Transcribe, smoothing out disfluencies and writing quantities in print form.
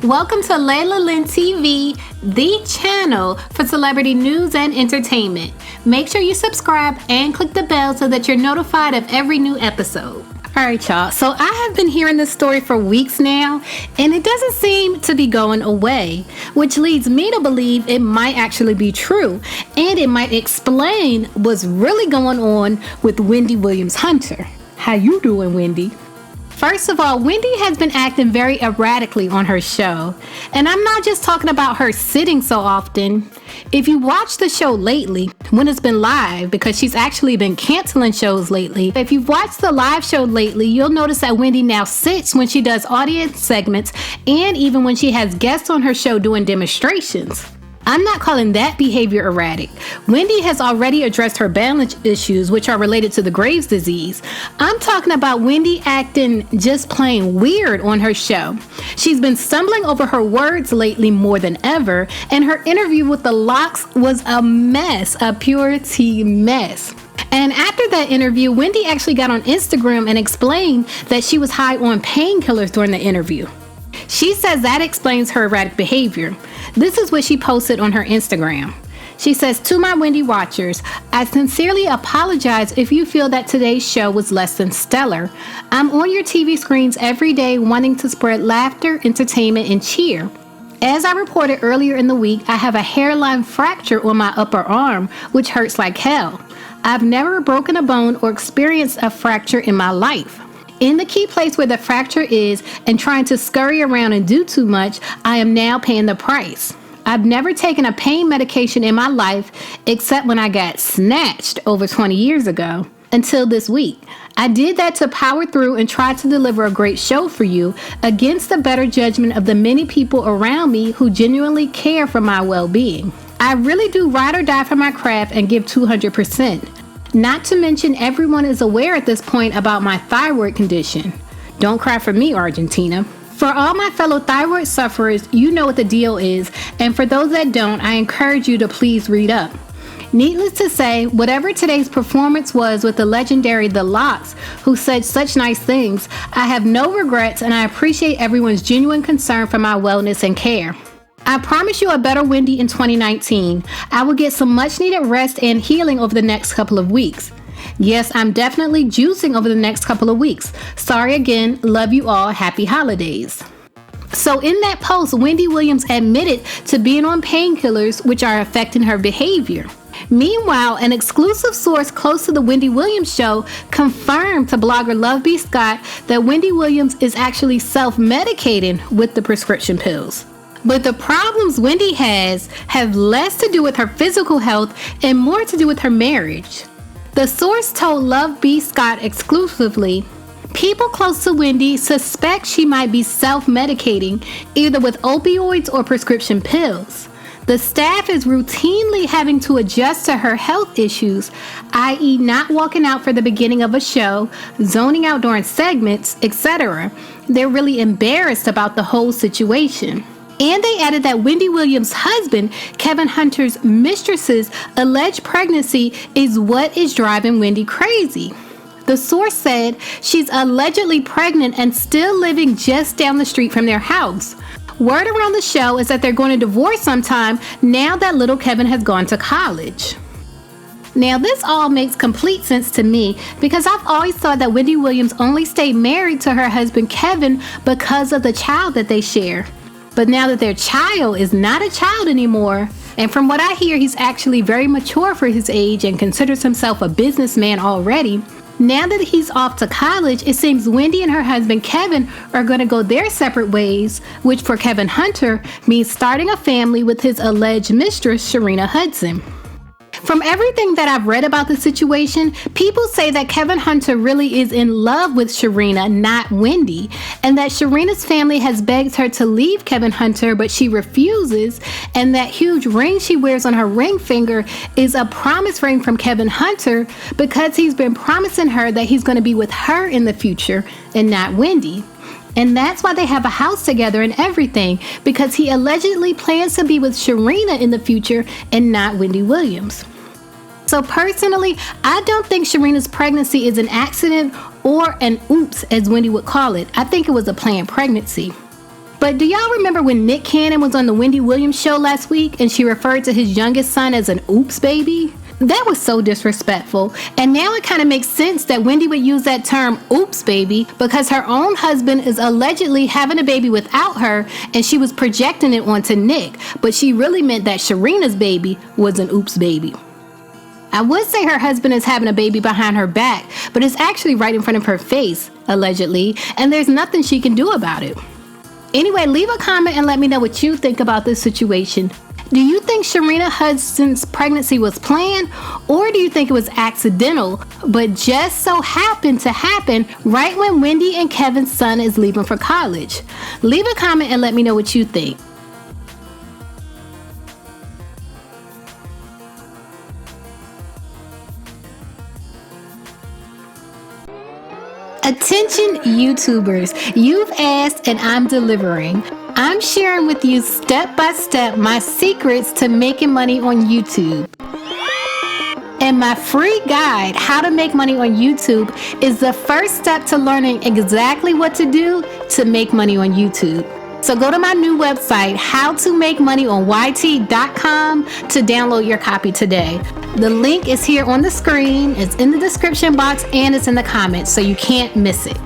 Welcome to Lailah Lynn TV, the channel for celebrity news and entertainment. Make sure you subscribe and click the bell so that you're notified of every new episode. Alright y'all, so I have been hearing this story for weeks now, and it doesn't seem to be going away, which leads me to believe it might actually be true, and it might explain what's really going on with Wendy Williams Hunter. How you doing, Wendy? First of all, Wendy has been acting very erratically on her show. And I'm not just talking about her sitting so often. If you watch the show lately, when it's been live, because she's actually been canceling shows lately, if you've watched the live show lately, you'll notice that Wendy now sits when she does audience segments and even when she has guests on her show doing demonstrations. I'm not calling that behavior erratic. Wendy has already addressed her balance issues, which are related to the Graves' disease. I'm talking about Wendy acting just plain weird on her show. She's been stumbling over her words lately more than ever, and her interview with the Locks was a mess, a pure tea mess. And after that interview, Wendy actually got on Instagram and explained that she was high on painkillers during the interview. She says that explains her erratic behavior. This is what she posted on her Instagram. She says, "To my Wendy watchers, I sincerely apologize if you feel that today's show was less than stellar. I'm on your TV screens every day wanting to spread laughter, entertainment, and cheer. As I reported earlier in the week, I have a hairline fracture on my upper arm, which hurts like hell. I've never broken a bone or experienced a fracture in my life. In the key place where the fracture is and trying to scurry around and do too much, I am now paying the price. I've never taken a pain medication in my life except when I got snatched over 20 years ago until this week. I did that to power through and try to deliver a great show for you against the better judgment of the many people around me who genuinely care for my well-being. I really do ride or die for my craft and give 200%. Not to mention everyone is aware at this point about my thyroid condition. Don't cry for me, Argentina. For all my fellow thyroid sufferers, you know what the deal is, and for those that don't, I encourage you to please read up. Needless to say, whatever today's performance was with the legendary The Locks, who said such nice things, I have no regrets and I appreciate everyone's genuine concern for my wellness and care. I promise you a better Wendy in 2019. I will get some much needed rest and healing over the next couple of weeks. Yes, I'm definitely juicing over the next couple of weeks. Sorry again. Love you all. Happy holidays." So in that post, Wendy Williams admitted to being on painkillers, which are affecting her behavior. Meanwhile, an exclusive source close to the Wendy Williams show confirmed to blogger Love B. Scott that Wendy Williams is actually self-medicating with the prescription pills. But the problems Wendy has have less to do with her physical health and more to do with her marriage. The source told Love B. Scott exclusively, "People close to Wendy suspect she might be self-medicating either with opioids or prescription pills. The staff is routinely having to adjust to her health issues, i.e. not walking out for the beginning of a show, zoning out during segments, etc. They're really embarrassed about the whole situation." And they added that Wendy Williams' husband, Kevin Hunter's mistress's alleged pregnancy is what is driving Wendy crazy. The source said she's allegedly pregnant and still living just down the street from their house. Word around the show is that they're going to divorce sometime now that little Kevin has gone to college. Now, this all makes complete sense to me because I've always thought that Wendy Williams only stayed married to her husband Kevin because of the child that they share. But now that their child is not a child anymore, and from what I hear, he's actually very mature for his age and considers himself a businessman already. Now that he's off to college, it seems Wendy and her husband Kevin are going to go their separate ways, which for Kevin Hunter means starting a family with his alleged mistress, Sharina Hudson. From everything that I've read about the situation, people say that Kevin Hunter really is in love with Sharina, not Wendy, and that Sharina's family has begged her to leave Kevin Hunter, but she refuses, and that huge ring she wears on her ring finger is a promise ring from Kevin Hunter because he's been promising her that he's going to be with her in the future and not Wendy. And that's why they have a house together and everything, because he allegedly plans to be with Sharina in the future and not Wendy Williams. So personally, I don't think Sharina's pregnancy is an accident or an oops, as Wendy would call it. I think it was a planned pregnancy. But do y'all remember when Nick Cannon was on the Wendy Williams show last week and she referred to his youngest son as an oops baby? That was so disrespectful. And now it kind of makes sense that Wendy would use that term oops baby because her own husband is allegedly having a baby without her and she was projecting it onto Nick. But she really meant that Sharina's baby was an oops baby. I would say her husband is having a baby behind her back, but it's actually right in front of her face, allegedly, and there's nothing she can do about it. Anyway, leave a comment and let me know what you think about this situation. Do you think Sharina Hudson's pregnancy was planned, or do you think it was accidental, but just so happened to happen right when Wendy and Kevin's son is leaving for college? Leave a comment and let me know what you think. Attention YouTubers, you've asked and I'm delivering. I'm sharing with you step by step my secrets to making money on YouTube. And my free guide, How to Make Money on YouTube, is the first step to learning exactly what to do to make money on YouTube. So go to my new website, howtomakemoneyonyt.com, to download your copy today. The link is here on the screen, it's in the description box, and it's in the comments, so you can't miss it.